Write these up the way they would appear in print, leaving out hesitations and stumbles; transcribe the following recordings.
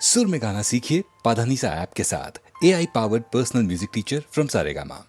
सुर में गाना सीखिए पाधानीसा ऐप के साथ। AI powered personal music teacher from Saregama.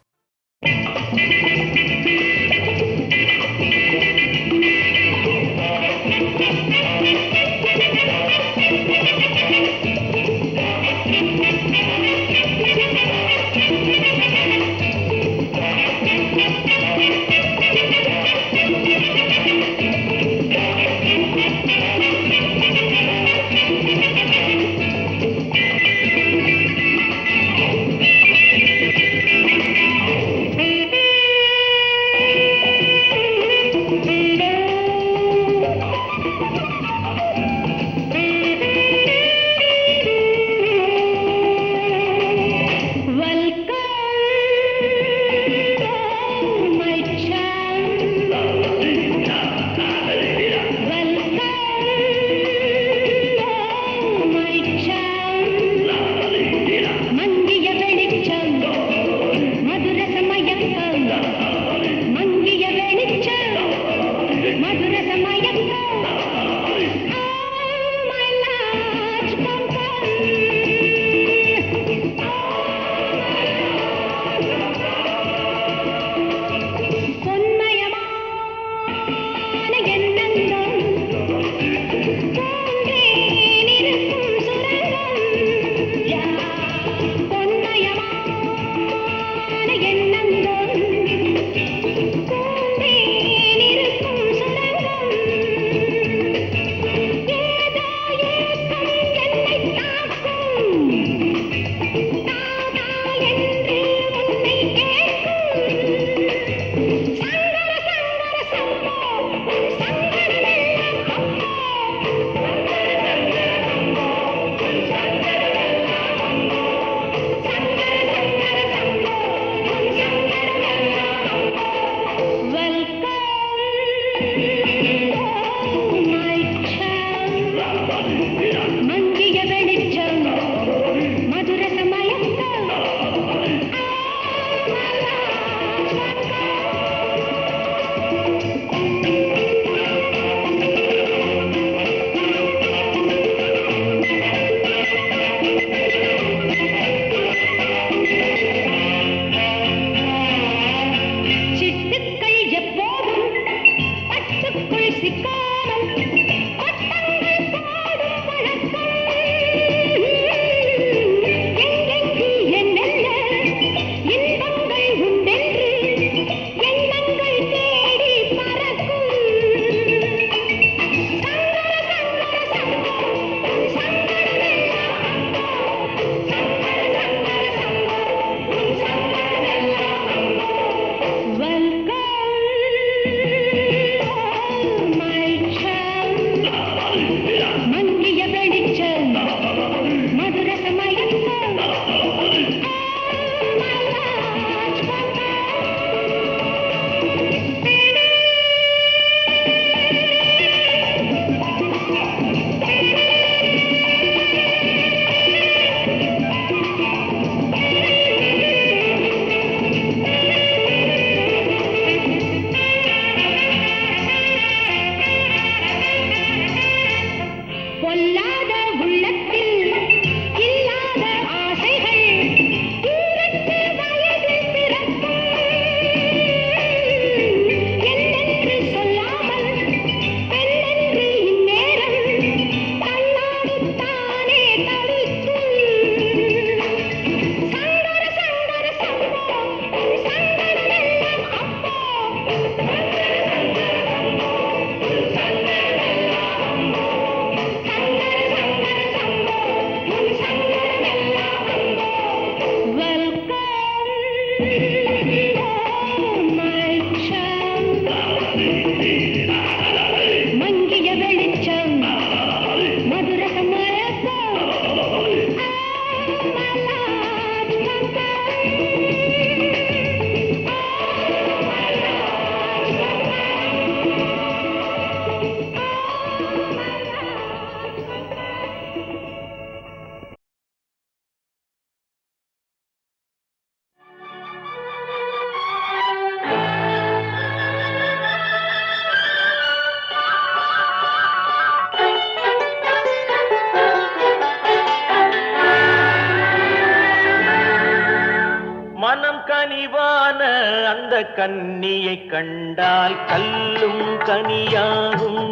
அந்த கன்னியை கண்டால் கல்லும் கனியாகும்.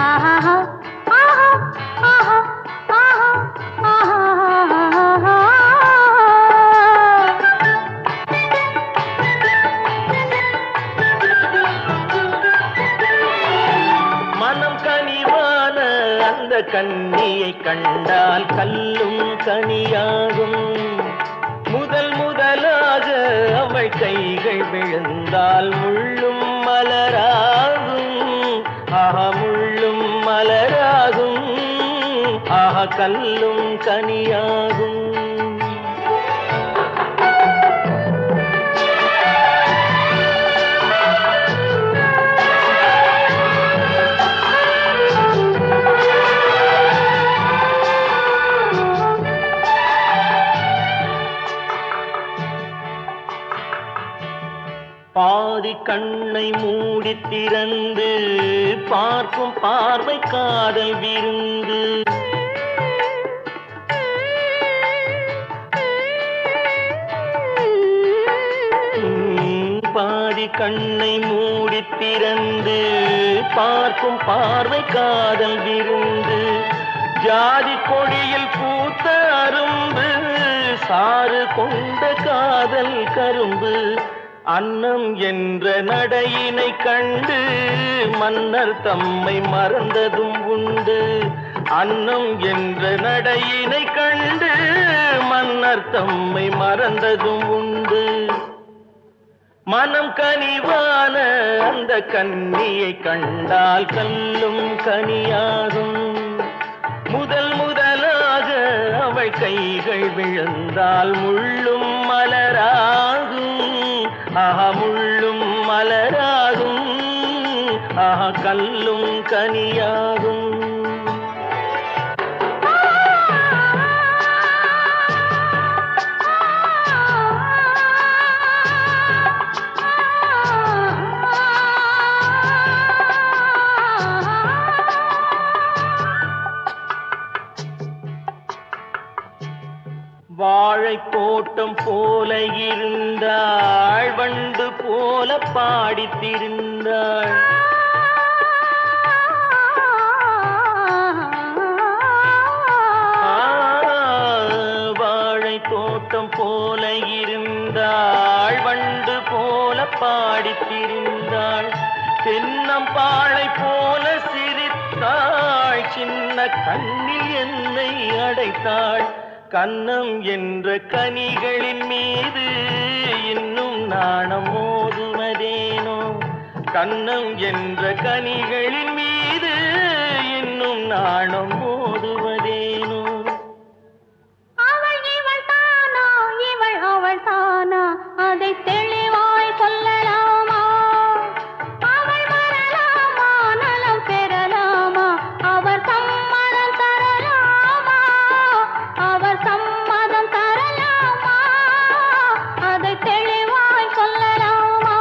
ஆஹா ஆஹா ஆஹா ஆஹா ஆஹா. மனம் கனிவான அந்த கன்னியை கண்டால் கல்லும் கனியாகும். முதல் முதலாக அவள் கைகள் விழுந்தால் முள்ளும் மலராகும். ஆஹா முள்ளும் மலராகும். ஆஹா கல்லும் கனியாகும். பாதி கண்ணை மூடி திறந்து பார்க்கும் பார்வை காதல் விருந்து. பாதி கண்ணை மூடி திறந்து பார்க்கும் பார்வை காதல் விருந்து. ஜாதி கொடியில் பூத்த அரும்பு சாறு கொண்ட காதல் கரும்பு. அன்னம் என்ற நடையினை கண்டு மன்னர் தம்மை மறந்ததும் உண்டு. அன்னம் என்ற நடையினை கண்டு மன்னர் தம்மை மறந்ததும் உண்டு. மனம் கனிவான அந்த கன்னியை கண்டால் கல்லும் கனியாகும். முதல் முதலாக அவள் கைகள் விழுந்தால் முள்ளும் மலராகும். ஆஹா முள்ளும் மலராகும். ஆஹா கல்லும் கனியாகும். வாழை தோட்டம் போல இருந்தாள், வண்டு போல பாடித்திருந்தாள். வாழை தோட்டம் போல இருந்தாள், வண்டு போல பாடித்திருந்தாள். தென்னம்பாளை போல சிரித்தாள், சின்ன கண்ணில் என்னை அடைத்தாள். கன்னம் என்ற கனிகளின் மீது இன்னும் நாணம் மோதுவதேனோ. கன்னம் என்ற கனிகளின் மீது இன்னும் நாணம் மோதுவதேனோ. அவள் இவள் தானா, இவள் அவள் தானா, அதை தெளிவாய் சொல்லலாமா? அவள் வரலாமா, நலம் பெறலாமா, அவர் சம்மதம் தரலாமா? அவர் சம்மதம் தரலாமா, அதை தெளிவாய் சொல்லலாமா?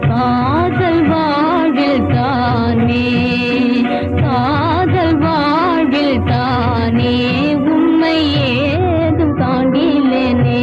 காதல் வாழ்வில் தானே காதல் வாழ்வில் தானே உண்மை ஏதும் காண்கிலேனே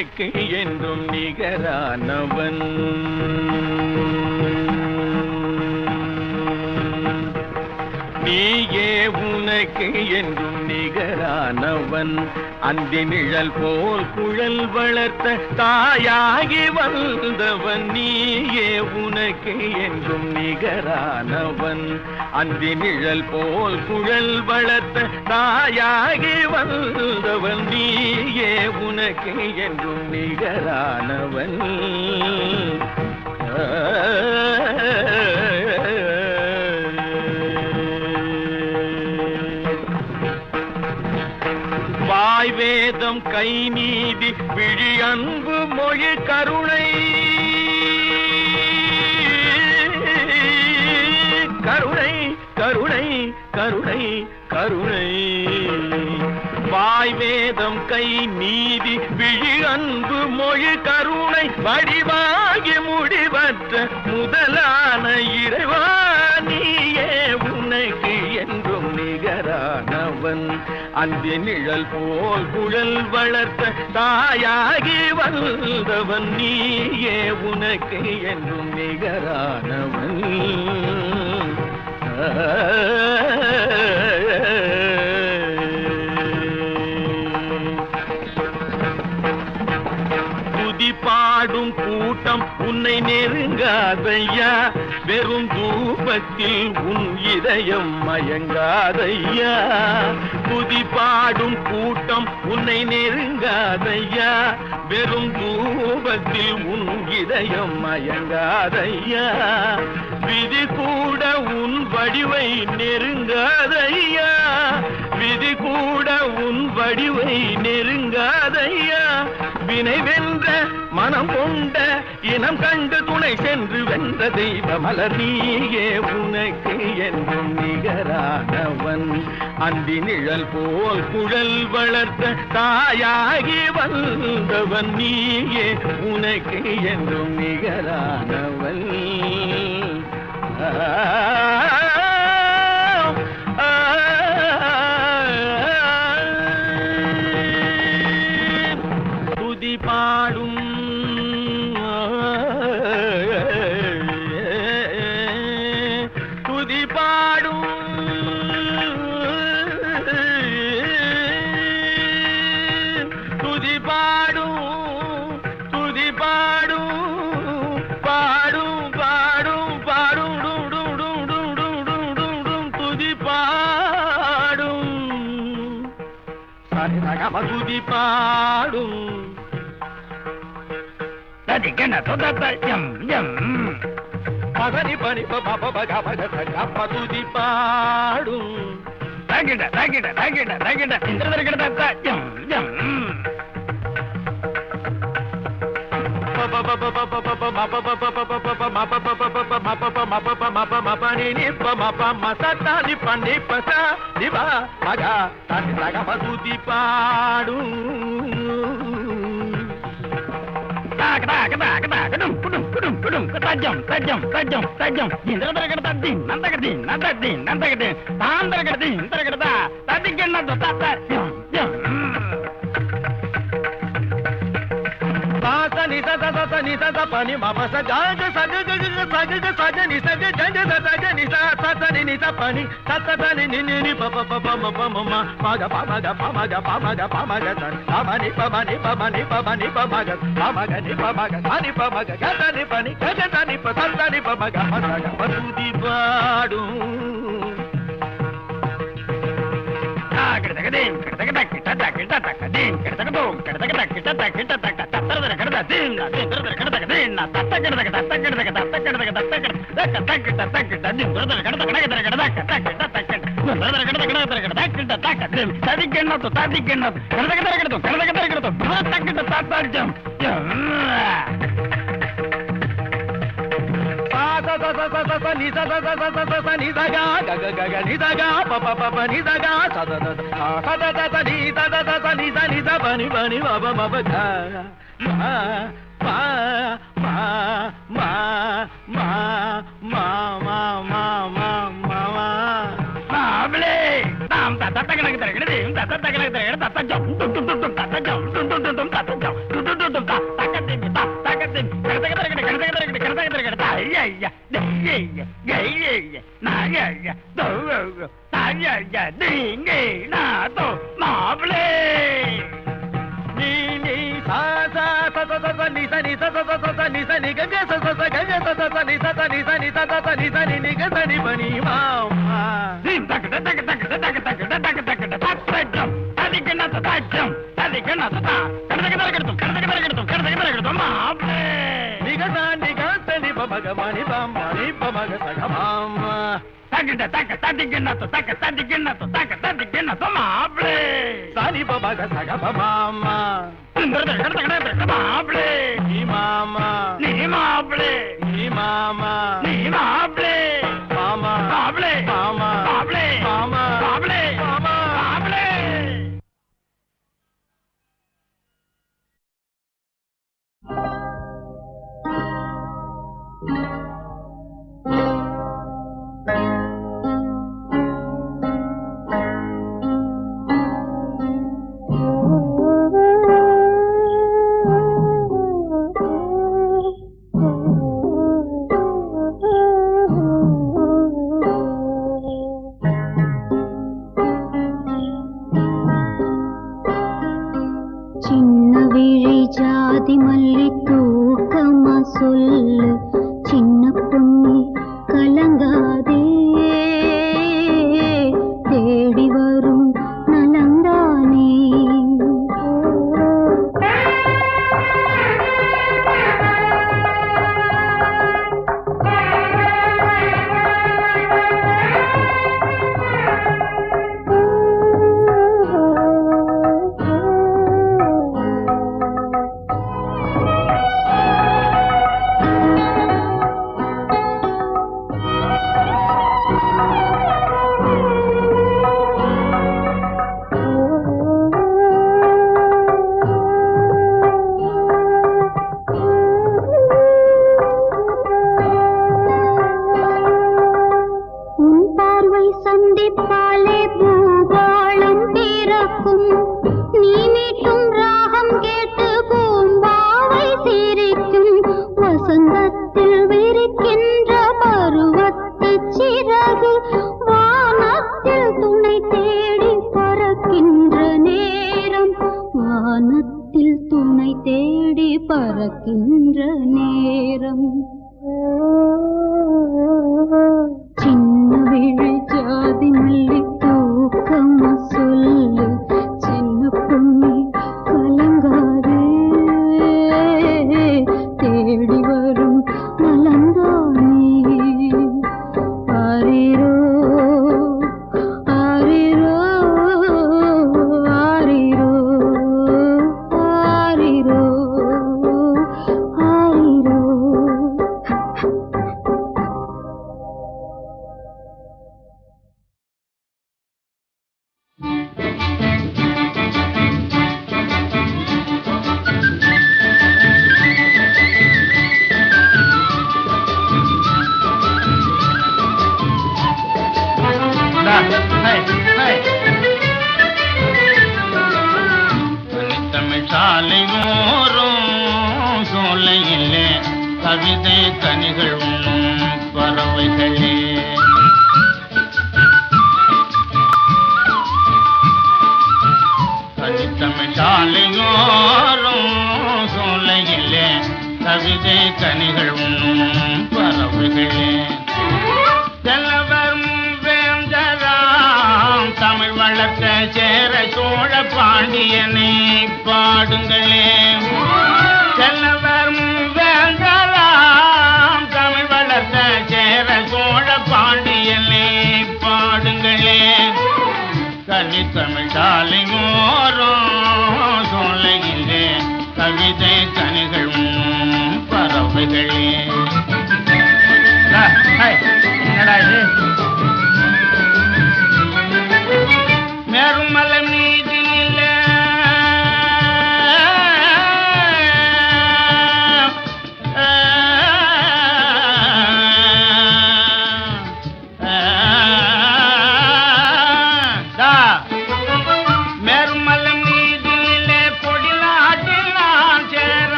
உனக்கு என்றும் நிகரானவன் நீயே உனக்கு என்றும் நிகரானவன் அந்தி நிழல் போல் குழல் வளர்த்த தாயாகி வந்தவன் நீயே உனக்கு என்றும் நிகரானவன் அந்தி நிழல் போல் குழல் வளர்த்த தாயாகி வந்தவன் நீயே உனக்கு என்றும் நிகரானவன் வாய் வேதம் கை நீதி விழி அன்பு மொழி கருணை கருணை கருணை கருணை கருணை வாய் வேதம் கை நீதி விழி அன்பு மொழி கருணை வடிவாகி முடிவற்ற முதலான இறைவா நீயே உனக்கு என்றும் நிகரானவன் அந்தி நிழல் போல் குழல் வளர்த்த தாயாகி வந்தவன் நீயே உனக்கு என்றும் நிகரானவன் துதி பாடும் கூட்டம் உன்னை நெருங்காதையா வெறும் தூபத்தில் உன் இதயம் மயங்காதையா துதி பாடும் கூட்டம் உன்னை நெருங்காதையா வெறும் தூபத்தில் உன் இதயம் மயங்காதையா விதி கூட உன் வடிவை நெருங்காதையா விதி கூட உன் வடிவை நெருங்காதையா வினை வென்ற மனம் கொண்ட இனம் கண்டு துணை சென்று வென்ற தெய்வ மலர் நீயே உனக்கு என்றும் நிகரானவன் அந்தி நிழல் போல் குழல் வளர்த்த தாயாகி வந்தவன் நீயே உனக்கு என்றும் நிகரானவன் துதி பாடும் துதி பாடும் துதி பாடும் துதி பாடும் பாடும் பாடும் பாடும் துதி பாடும் துதி பாடும் பகனி பனி பக துதி பாடும் துதி பாடும் pani mama sa ga ga sa ga ga ga sa ga ga sa ga ni sa ga ga ga sa ga ni sa sa sa ni sa pani sa sa sa ni ni pa pa pa ma pa ma ma ga pa ma ga pa ma ga pa ma ga pa ma ga sa pa ma ni pa ma ni pa ma ni pa ma ni pa ma ga pa ma ga ni pa ma ga sa ni pa ma ga ga sa ni pa ni ga ga sa ni pa sa ni pa ma ga pa sa ga pa tu paadu Merumalai மீதினில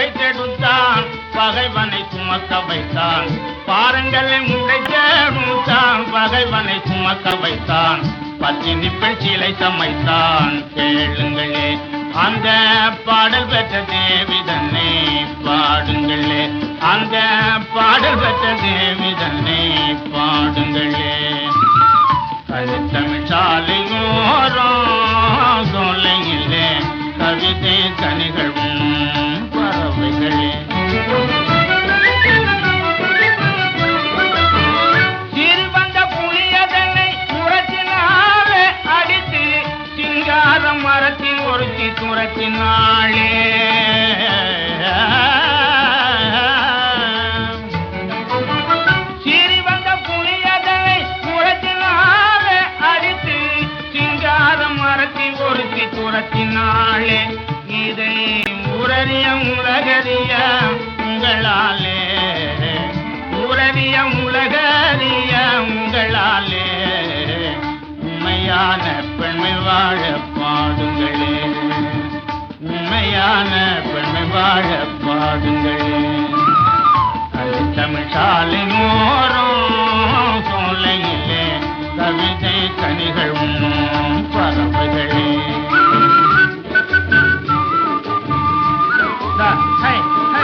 வாழ்க்கை கெடுத்தான், பகைவனை சுமக்க வைத்தான். பாருங்கள் உண்டை கெடுத்தான், பகைவனை சுமக்க வைத்தான். பத்தினி பெண் சிலை சமைத்தான். கேளுங்களே அந்த பாடல் பெற்ற தேவிதனை பாடுங்களே, அந்த பாடல் பெற்ற தேவிதனை பாடுங்களே. கலித்தமிழ் சாலையோரம் சோலையிலே கவிதை கனிகளும் பறவைகளே. சிறுவந்த புளியதனை முரத்தினாலே அடித்து சிங்கார மரத்தில் ஒருத்தி துரத்தினாளே. சிறுவந்த புளியதனை முரத்தினாலே அடித்து சிங்கார மரத்தில் ஒருத்தி துரத்தினாளே. இதை உரறிய உலகறிய உங்களாலே, உரறிய உலகறிய உங்களாலே உண்மையான பெண்மை வாழ பாடுங்களே, உண்மையான பெண்மை வாழ பாடுங்களே. அது தமிழ் சாலை மோரம் சோலையிலே கவிதை கனிகள் உண்ணும் பறவைகளே. Hey, hey.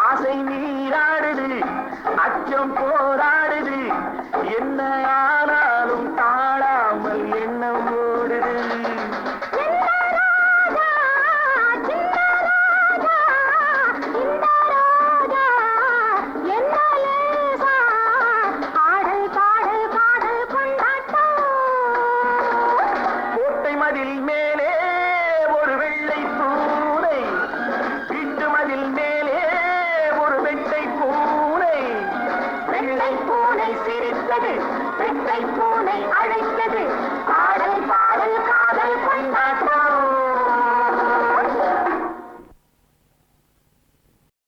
ஆசை நீராடுது, அச்சம் போராடுது, என்ன மதில் மேலே ஒரு வெள்ளை பூனை, வீட்டு மதில் மேலே ஒரு வெள்ளை பூனை. வெள்ளை பூனை சிரித்தது, வெள்ளை பூனை அழைத்தது,